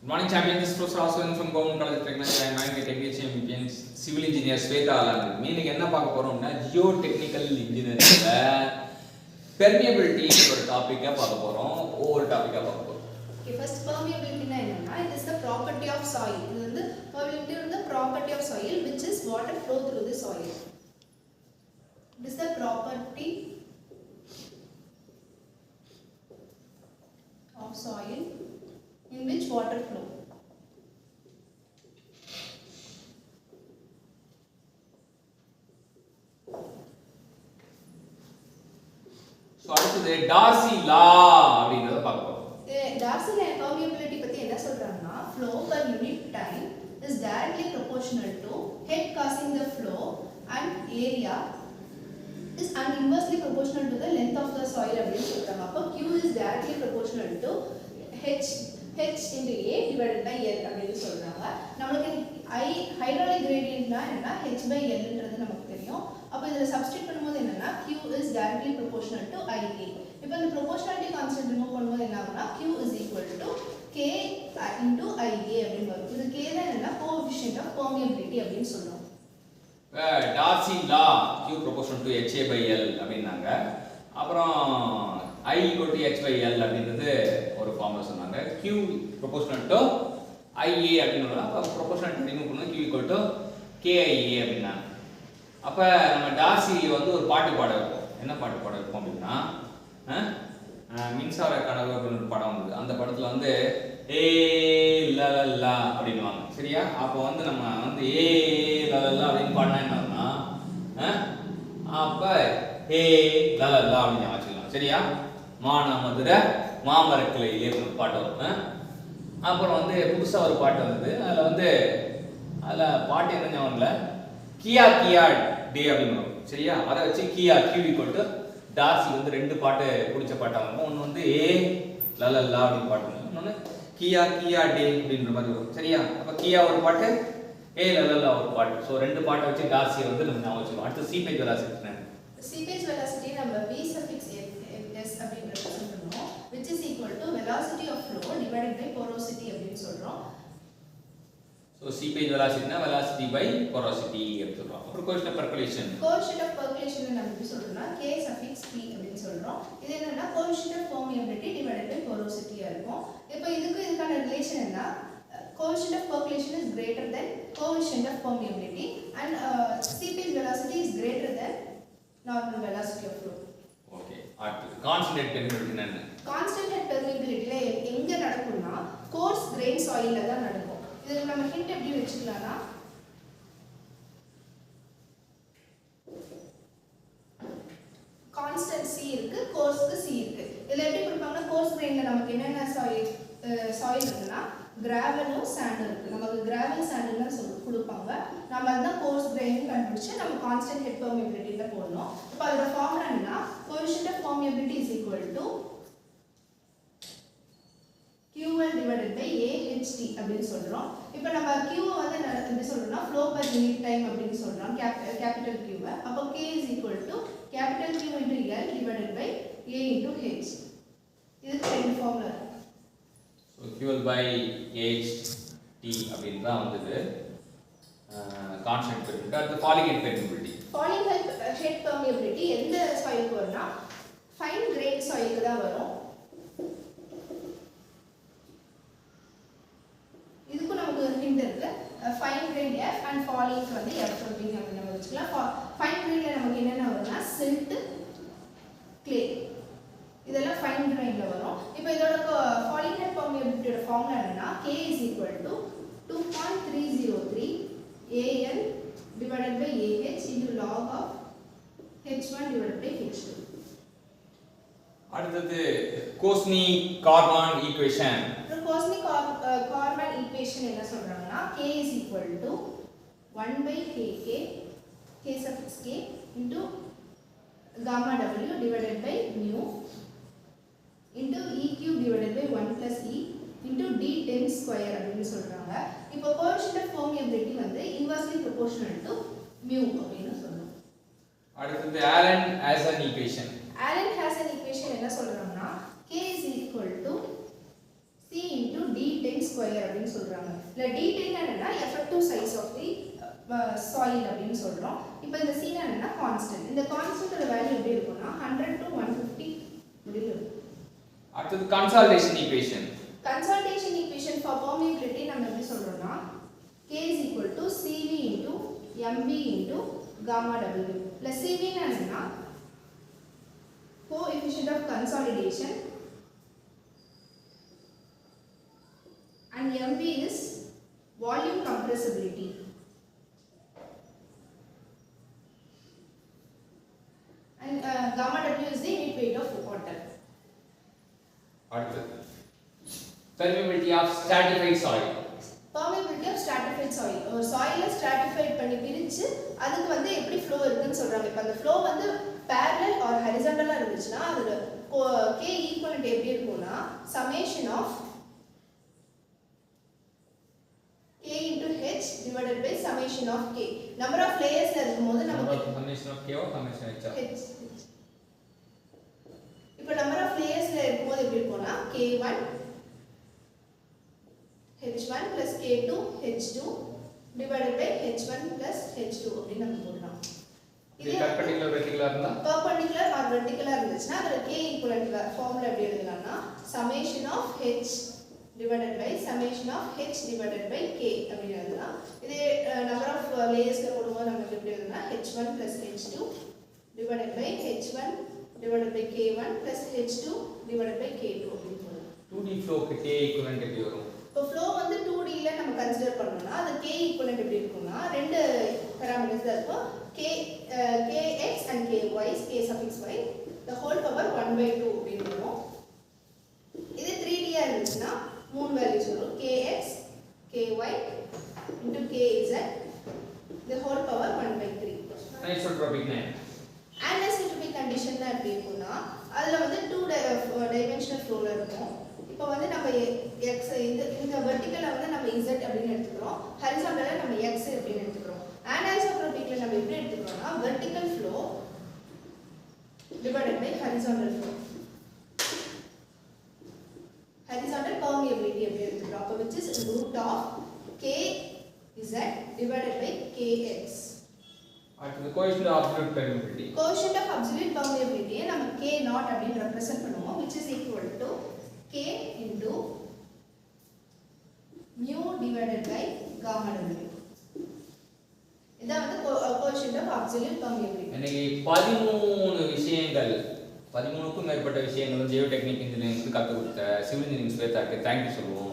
Good morning, champions. This is Professor Aswin from Government College of Technology. I am my technician champion, civil engineer Sweta Alan. மீனுக்கு என்ன பார்க்க போறோம்னா geotechnical இன்ஜினியரிங்ல permeability ஒரு டாபிக்கா பார்க்க போறோம். ஒவ்வொரு டாபிக்கா பார்க்க போறோம். Okay, first permeability னா என்னன்னா it is the property of soil. இது வந்து permeability is the property of soil which is water flow through the soil. It is the property of soil in which water flow. So அடுத்து Darcy லா அப்படிங்கறத பார்க்க போறோம். Darcy லா permeability பத்தி என்ன சொல்றாங்கன்னா flow per unit time is directly proportional to head causing the flow and area is inversely proportional to the length of the soil அப்படினு சொல்றாங்க. அப்ப Q is directly proportional to H into A divided by L அப்படினு சொல்றாங்க. நமக்கு hydraulic gradient என்னன்னா H by L ன்றது நமக்கு தெரியும். அப்ப இதல சப்ஸ்டிட்யூட் பண்ணும்போது என்னன்னா Q is directly proportional to IA. இப்போ இந்த proportionality constant ரிமூவ் பண்ணும்போது என்ன ஆகும்னா Q is equal to K into IA அப்படினு வரும். இது K தான் என்னன்னா coefficient of permeability அப்படினு சொல்றோம். Darcy law Q proportional to HA by L அப்படினாங்க. அப்புறம் I equal to H by L அப்படிங்கிறது ஒரு ஃபார்முலா சொன்னாங்க. Q proportional to IA அப்படினா அப்ப proportionality ரிமூவ் பண்ணா Q equal to KIA அப்படினா. அப்ப நம்ம டார்சி வந்து ஒரு பாட்டு பாட வைப்போம். என்ன பாட்டு பாட வைப்போம் அப்படினா மின்சார கனவு அப்படின்னு ஒரு படம் வந்தது. அந்த படத்துல வந்து ஏ லலலா அப்படின்னுவாங்க. சரியா? அப்ப வந்து நம்ம வந்து ஏ லலலா அப்படின்னு பாடினா என்ன ஆகும்னா அப்ப ஏ லலலா அப்படின்னு வச்சுக்கலாம். சரியா? மான மதுரை மாமரக்கிளையிலே ஒரு பாட்டு வரும். அப்புறம் வந்து புதுசா ஒரு பாட்டு வந்தது. அதுல பாட்டு என்ன ஞாபகம்ல கியா கியா டே அப்படின்னு வரும். சரியா? அதை வச்சு கியா கியூ ஈக்குவல் டு டார்சி வந்து ரெண்டு பாட்டு பிடிச்ச பாட்டா இருக்கும். ஒன்று வந்து ஏ லலலா அப்படின்னு பாட்டு வரும். இன்னொன்று கியா கியா டே அப்படின்ற மாதிரி வரும். சரியா? அப்போ கியா ஒரு பாட்டு ஏ லலலா ஒரு பாட்டு. ஸோ ரெண்டு பாட்டை வச்சு டார்சியை வந்து நம்ம ஞாபகம் வச்சுக்கணும். அடுத்து சீபேஜ் வெலாசிட்டி. சீபேஜ் வெலாசிட்டி நம்ம V suffix S அப்படின்னு ரெப்ரசன்ட் பண்ணுவோம் which is equal to velocity of flow divided by porosity அப்படின்னு சொல்றோம். So seepage velocity na velocity by porosity அப்படி சொல்றோம். அப்புறம் coefficient of percolation. coefficient of percolation நம்ம எப்படி சொல்றோம்னா K suffix P அப்படின்னு சொல்றோம். இது என்னன்னா coefficient of permeability divided by porosity ஆ இருக்கும். இப்போ இதுக்கான ரிலேஷன் என்ன? coefficient of percolation is greater than coefficient of permeability and seepage velocity is greater than normal velocity of flow. Okay. அடுத்து constant head permeability என்ன? constant head permeability ல எங்க நடக்கும்னா coarse grain soil ல தான் நடக்கும். இதுல நம்ம ஹிண்ட் எப்படி வெச்சுக்கலாம்னா கான்ஸ்டன்ட் C இருக்கு கோர்ஸ்க்கு C இருக்கு. இதுல எப்படி கொடுப்பாங்கன்னா கோர்ஸ் கிரெயின்ல நமக்கு என்னென்ன சாயில் இருக்குன்னா கிராவலும் சாண்டும் இருக்கு. நமக்கு கிராவல் சாண்ட் தான் கொடுப்பாங்க. நம்ம அதான் கோர்ஸ் கிரெயின் கண்டுபிடிச்சு நம்ம கான்ஸ்டன்ட் ஹெட் பெர்மியபிலிட்டில போடணும். இப்போ அதோட ஃபார்முலா என்னன்னா coefficient of permeability is equal to QL divided by AHT அப்படின்னு சொல்றோம். இப்போ நம்ம Q வந்து எப்படி சொல்றோம்னா flow per unit time அப்படின்னு சொல்றோம். capital Q. அப்போ K is equal to capital Q into L divided by A into H. இதுக்கு ரெண்டு ஃபார்முலா இருக்கு. So QL by AHT அப்படினு தான் வந்தது. Constant permeability. அடுத்து falling head permeability. falling head permeability எந்த சாயிலுக்கு வரும்னா fine grained சாயிலுக்கு தான் வரும். இதுக்கு நமக்கு ஹிண்ட் இருக்கு. Fine grain F and falling வந்து F அப்படிங்க நம்ம வெச்சுக்கலாம். ஃபைன் கிரெயின்ல நமக்கு என்னென்ன வரும்னா சில்ட், clay இதெல்லாம் ஃபைன் கிரெயின்ல வரும். இப்போ இதோட falling head permeability ஃபார்முலா என்னன்னா K is equal to 2.303 AL divided by AH into log of H1 divided by H2. அடுத்து கோஸ்னி-கார்மான் ஈக்குவேஷன். கோஸ்னி-கார்மான் ஈக்குவேஷன் என்ன சொல்றாங்கன்னா K is equal to 1 by KK K suffix K into gamma W divided by mu into E cube divided by 1 plus E into D10 square அப்படின்னு சொல்றாங்க. இப்போ coefficient of permeability வந்து inversely proportional to mu அப்படின்னு சொல்றோம். அடுத்து Allen has an equation. Allen has an equation என்ன சொல்றோம்னா K is equal to C into D10 square அப்படின்னு சொல்றாங்க. இல்ல டீடைல் என்னன்னா effective size of the soil அப்படின்னு சொல்றோம். இப்போ இந்த c என்னன்னா கான்ஸ்டன்ட். இந்த கான்ஸ்டன்ட்டோட வேல்யூ எப்படி இருக்கும்னா 100 to 150 முடிவு இருக்கும். அடுத்து consolidation equation. Consolidation equation for permeability நம்ம எப்படி சொல்றோம்னா k is equal to cv into mv into gamma w plus cv என்னன்னா coefficient of consolidation and mv is volume compressibility. And gamma w is the unit weight of water. அடுத்து permeability of stratified soil. Permeability of stratified soil. ஒரு soil stratified பண்ணி பிரிச்சு அதுக்கு வந்து எப்படி flow இருக்குன்னு சொல்றாங்க. இப்போ அந்த flow வந்து parallel or horizontal இருந்துச்சுன்னா அதோட k equivalent எப்படி இருக்கும்னா summation of k into h divided by summation of k. Number of layers இருக்கும்போது நமக்கு summation of k or summation of h. இப்போ number of layers இருக்கும்போது எப்படி இருக்கும்னா k1 h1 plus k2 h2 divided by h1 plus h2 அப்படி நம்ம போடலாம். இது perpendicular vertical இருந்தா perpendicular or vertical இருந்துச்சுனா அதோட k equivalent ஃபார்முலா எப்படி எழுதலாம்னா summation of h divided by summation of h divided by k அப்படி எழுதலாம். இதே number of layers போடும்போது நமக்கு எப்படி எழுதலாம் h1 plus h2 divided by h1 divided by k1 plus h2 divided by k2 அப்படி போடலாம். 2D flow க்கு k equivalent எப்படி வரும்? இப்போ flow வந்து 2D ல நம்ம கன்சிடர் பண்ணோம்னா அது k equivalent எப்படி இருக்கும்னா ரெண்டு பாராமீட்டர்ஸ் தான் இருக்கும் kx and ky k suffix y the whole power 1/2 அப்படி வரும். இது 3D ஆ இருந்துச்சுனா மூணு வேல்யூஸ் வரும் kx ky into kz the whole power 1/3. Anisotropic னா anisotropic condition னா எப்படி இருக்கும்னா அதுல வந்து 2 dimensional flow ல இருக்கும். இப்போ வந்து நம்ம x இந்த வெர்டிகல்ல வந்து நம்ம z அப்படினு எடுத்துக்கிறோம், ஹரிசாண்டல்ல நம்ம x அப்படினு எடுத்துக்கிறோம். அனிசோட்ரோபிக்ல நம்ம எப்படி எடுத்துக்கிறோம்னா vertical flow divided by horizontal flow. Horizontal permeability அப்படி எடுத்துக்கிறோம். அப்ப which is root of k z divided by kx. அடுத்து coefficient of absolute permeability. Coefficient of absolute permeability நம்ம k naught அப்படினு ரெப்ரசன்ட் பண்ணுவோம், which is equal to k into mu divided by gamma w. இத வந்து coefficient of absolute permeability. இன்னைக்கு 13 விஷயங்கள் 13க்கும் மேற்பட்ட விஷயங்கள் ஜியோ டெக்னிக் இன்ஜினியரிங்க்கு கற்றுக் கொடுத்த சிவில் இன்ஜினியரிங் ஸ்வேதாக்கு தேங்க்யூ சொல்லுவோம்.